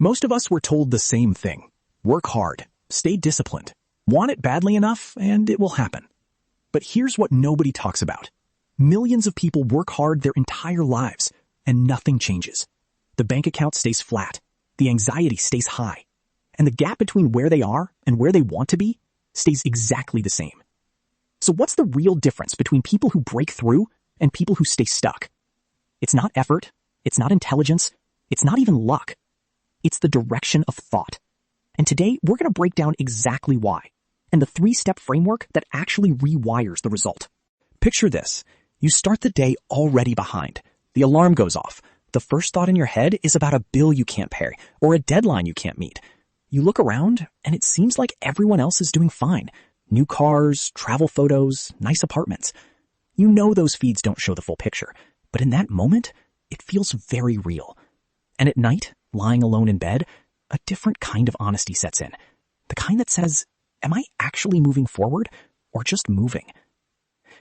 Most of us were told the same thing. Work hard, stay disciplined, want it badly enough, and it will happen. But here's what nobody talks about. Millions of people work hard their entire lives, and nothing changes. The bank account stays flat, the anxiety stays high, and the gap between where they are and where they want to be stays exactly the same. So what's the real difference between people who break through and people who stay stuck? It's not effort, it's not intelligence, it's not even luck. It's the direction of thought. And today, we're going to break down exactly why, and the 3-step framework that actually rewires the result. Picture this. You start the day already behind. The alarm goes off. The first thought in your head is about a bill you can't pay or a deadline you can't meet. You look around, and it seems like everyone else is doing fine. New cars, travel photos, nice apartments. You know those feeds don't show the full picture, but in that moment, it feels very real. And at night, lying alone in bed, a different kind of honesty sets in. The kind that says, am I actually moving forward or just moving?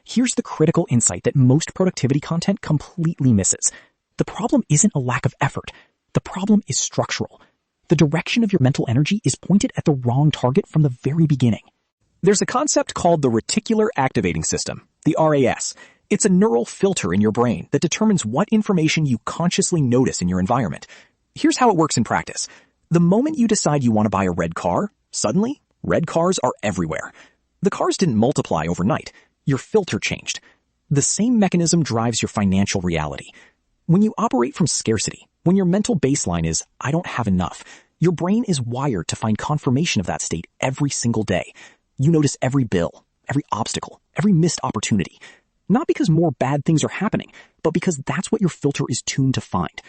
Here's the critical insight that most productivity content completely misses. The problem isn't a lack of effort. The problem is structural. The direction of your mental energy is pointed at the wrong target from the very beginning. There's a concept called the reticular activating system, the RAS. It's a neural filter in your brain that determines what information you consciously notice in your environment. Here's how it works in practice. The moment you decide you want to buy a red car, suddenly, red cars are everywhere. The cars didn't multiply overnight. Your filter changed. The same mechanism drives your financial reality. When you operate from scarcity, when your mental baseline is, I don't have enough, your brain is wired to find confirmation of that state every single day. You notice every bill, every obstacle, every missed opportunity. Not because more bad things are happening, but because that's what your filter is tuned to find.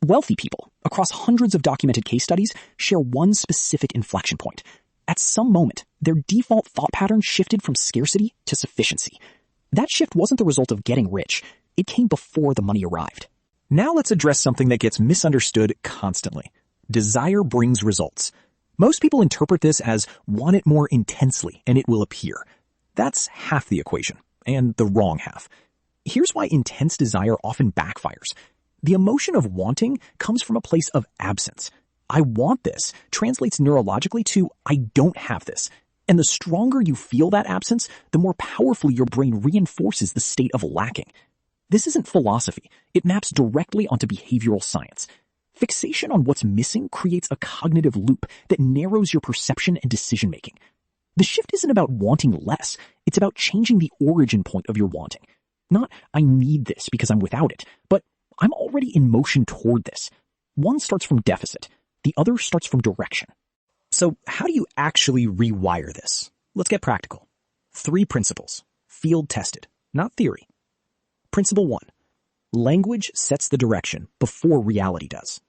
Wealthy people, across hundreds of documented case studies, share one specific inflection point. At some moment, their default thought pattern shifted from scarcity to sufficiency. That shift wasn't the result of getting rich. It came before the money arrived. Now let's address something that gets misunderstood constantly. Desire brings results. Most people interpret this as want it more intensely and it will appear. That's half the equation, and the wrong half. Here's why intense desire often backfires. The emotion of wanting comes from a place of absence. I want this translates neurologically to I don't have this. And the stronger you feel that absence, the more powerfully your brain reinforces the state of lacking. This isn't philosophy. It maps directly onto behavioral science. Fixation on what's missing creates a cognitive loop that narrows your perception and decision-making. The shift isn't about wanting less. It's about changing the origin point of your wanting. Not, I need this because I'm without it, but I'm already in motion toward this. One starts from deficit. The other starts from direction. So how do you actually rewire this? Let's get practical. 3 principles. Field tested, not theory. Principle 1. Language sets the direction before reality does.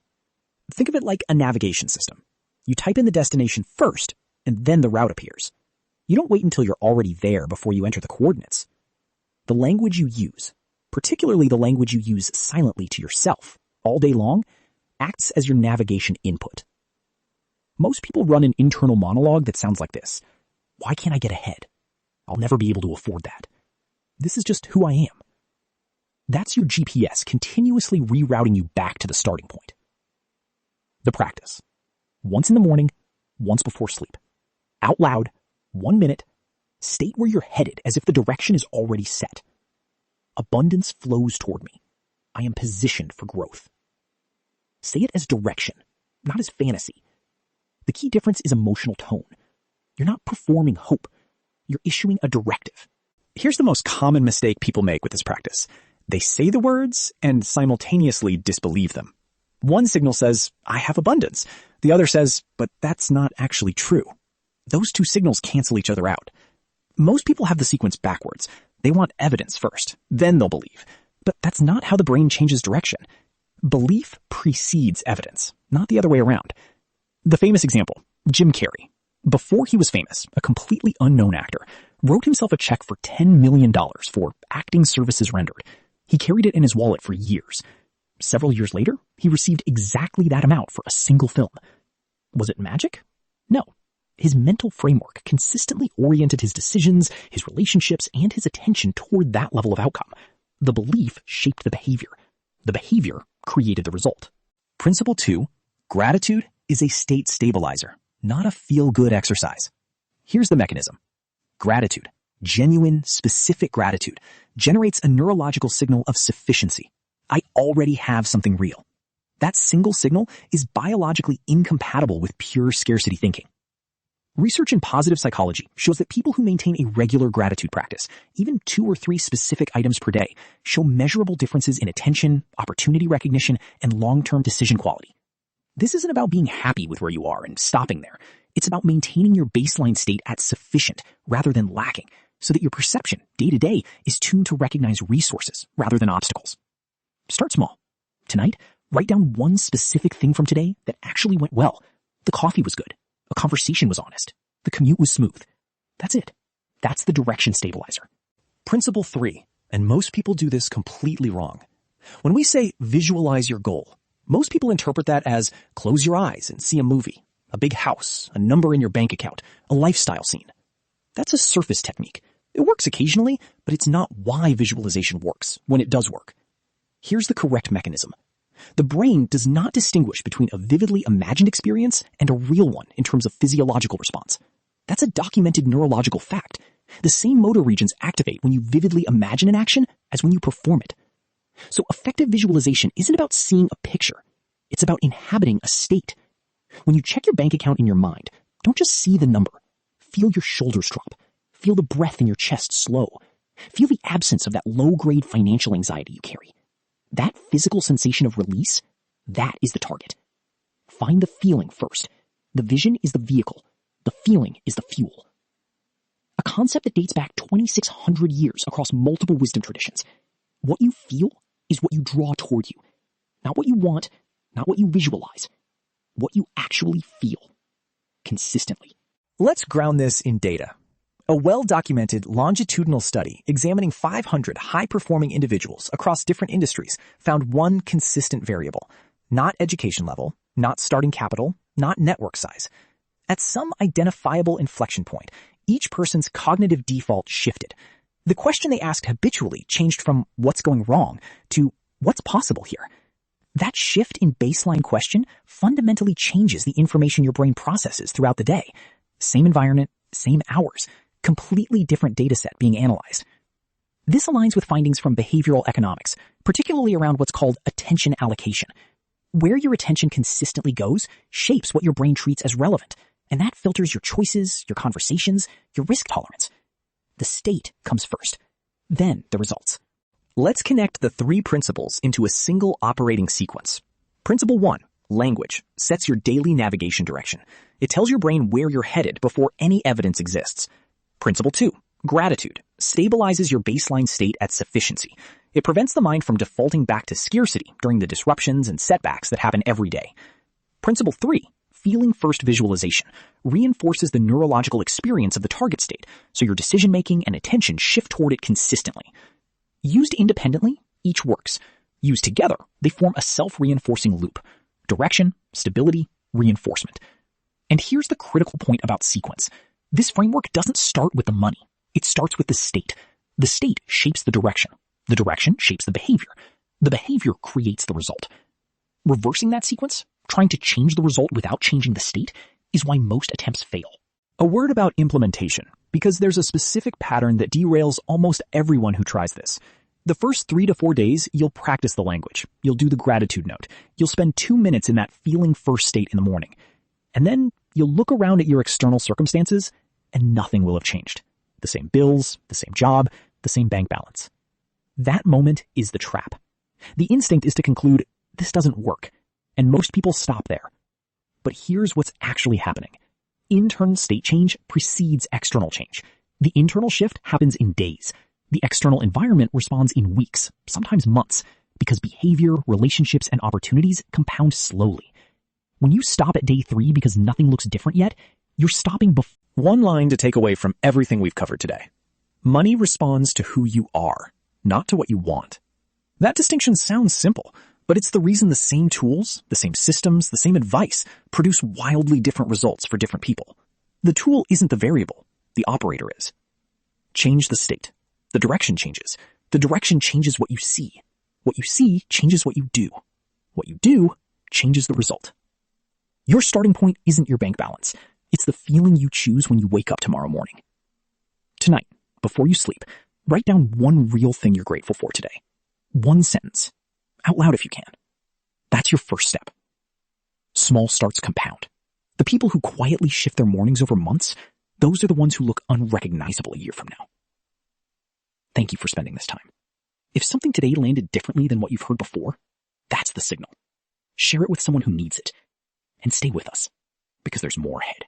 Think of it like a navigation system. You type in the destination first, and then the route appears. You don't wait until you're already there before you enter the coordinates. The language you use, particularly the language you use silently to yourself all day long, acts as your navigation input. Most people run an internal monologue that sounds like this. Why can't I get ahead? I'll never be able to afford that. This is just who I am. That's your GPS continuously rerouting you back to the starting point. The practice. Once in the morning, once before sleep. Out loud, 1 minute, state where you're headed as if the direction is already set. Abundance flows toward me. I am positioned for growth. Say it as direction, not as fantasy. The key difference is emotional tone. You're not performing hope. You're issuing a directive. Here's the most common mistake people make with this practice. They say the words and simultaneously disbelieve them. One signal says, I have abundance. The other says, but that's not actually true. Those 2 signals cancel each other out. Most people have the sequence backwards. They want evidence first, then they'll believe. But that's not how the brain changes direction. Belief precedes evidence, not the other way around. The famous example, Jim Carrey. Before he was famous, a completely unknown actor wrote himself a check for $10 million for acting services rendered. He carried it in his wallet for years. Several years later, he received exactly that amount for a single film. Was it magic? No. His mental framework consistently oriented his decisions, his relationships, and his attention toward that level of outcome. The belief shaped the behavior. The behavior created the result. Principle 2, gratitude is a state stabilizer, not a feel-good exercise. Here's the mechanism. Gratitude, genuine, specific gratitude, generates a neurological signal of sufficiency. I already have something real. That single signal is biologically incompatible with pure scarcity thinking. Research in positive psychology shows that people who maintain a regular gratitude practice, even 2 or 3 specific items per day, show measurable differences in attention, opportunity recognition, and long-term decision quality. This isn't about being happy with where you are and stopping there. It's about maintaining your baseline state at sufficient rather than lacking, so that your perception, day to day, is tuned to recognize resources rather than obstacles. Start small. Tonight, write down one specific thing from today that actually went well. The coffee was good. A conversation was honest. The commute was smooth. That's it. That's the direction stabilizer. Principle 3, and most people do this completely wrong. When we say visualize your goal, most people interpret that as close your eyes and see a movie, a big house, a number in your bank account, a lifestyle scene. That's a surface technique. It works occasionally, but it's not why visualization works when it does work. Here's the correct mechanism. The brain does not distinguish between a vividly imagined experience and a real one in terms of physiological response. That's a documented neurological fact. The same motor regions activate when you vividly imagine an action as when you perform it. So effective visualization isn't about seeing a picture. It's about inhabiting a state. When you check your bank account in your mind, don't just see the number. Feel your shoulders drop. Feel the breath in your chest slow. Feel the absence of that low-grade financial anxiety you carry. That physical sensation of release, that is the target. Find the feeling first. The vision is the vehicle. The feeling is the fuel. A concept that dates back 2,600 years across multiple wisdom traditions. What you feel is what you draw toward you. Not what you want, not what you visualize. What you actually feel. Consistently. Let's ground this in data. A well-documented longitudinal study examining 500 high-performing individuals across different industries found one consistent variable. Not education level, not starting capital, not network size. At some identifiable inflection point, each person's cognitive default shifted. The question they asked habitually changed from what's going wrong to what's possible here. That shift in baseline question fundamentally changes the information your brain processes throughout the day. Same environment, same hours. Completely different data set being analyzed. This aligns with findings from behavioral economics, particularly around what's called attention allocation. Where your attention consistently goes shapes what your brain treats as relevant, and that filters your choices, your conversations, your risk tolerance. The state comes first, then the results. Let's connect the 3 principles into a single operating sequence. Principle 1, language, sets your daily navigation direction. It tells your brain where you're headed before any evidence exists. Principle 2, gratitude, stabilizes your baseline state at sufficiency. It prevents the mind from defaulting back to scarcity during the disruptions and setbacks that happen every day. Principle 3, feeling first visualization, reinforces the neurological experience of the target state, so your decision-making and attention shift toward it consistently. Used independently, each works. Used together, they form a self-reinforcing loop. Direction, stability, reinforcement. And here's the critical point about sequence. This framework doesn't start with the money. It starts with the state. The state shapes the direction. The direction shapes the behavior. The behavior creates the result. Reversing that sequence, trying to change the result without changing the state, is why most attempts fail. A word about implementation, because there's a specific pattern that derails almost everyone who tries this. The first 3 to 4 days, you'll practice the language. You'll do the gratitude note. You'll spend 2 minutes in that feeling first state in the morning. And then you'll look around at your external circumstances and nothing will have changed. The same bills, the same job, the same bank balance. That moment is the trap. The instinct is to conclude, this doesn't work, and most people stop there. But here's what's actually happening. Internal state change precedes external change. The internal shift happens in days. The external environment responds in weeks, sometimes months, because behavior, relationships, and opportunities compound slowly. When you stop at day 3 because nothing looks different yet, you're stopping before. One line to take away from everything we've covered today. Money responds to who you are, not to what you want. That distinction sounds simple, but it's the reason the same tools, the same systems, the same advice produce wildly different results for different people. The tool isn't the variable, the operator is. Change the state. The direction changes. The direction changes what you see. What you see changes what you do. What you do changes the result. Your starting point isn't your bank balance. It's the feeling you choose when you wake up tomorrow morning. Tonight, before you sleep, write down one real thing you're grateful for today. One sentence. Out loud if you can. That's your first step. Small starts compound. The people who quietly shift their mornings over months, those are the ones who look unrecognizable a year from now. Thank you for spending this time. If something today landed differently than what you've heard before, that's the signal. Share it with someone who needs it. And stay with us, because there's more ahead.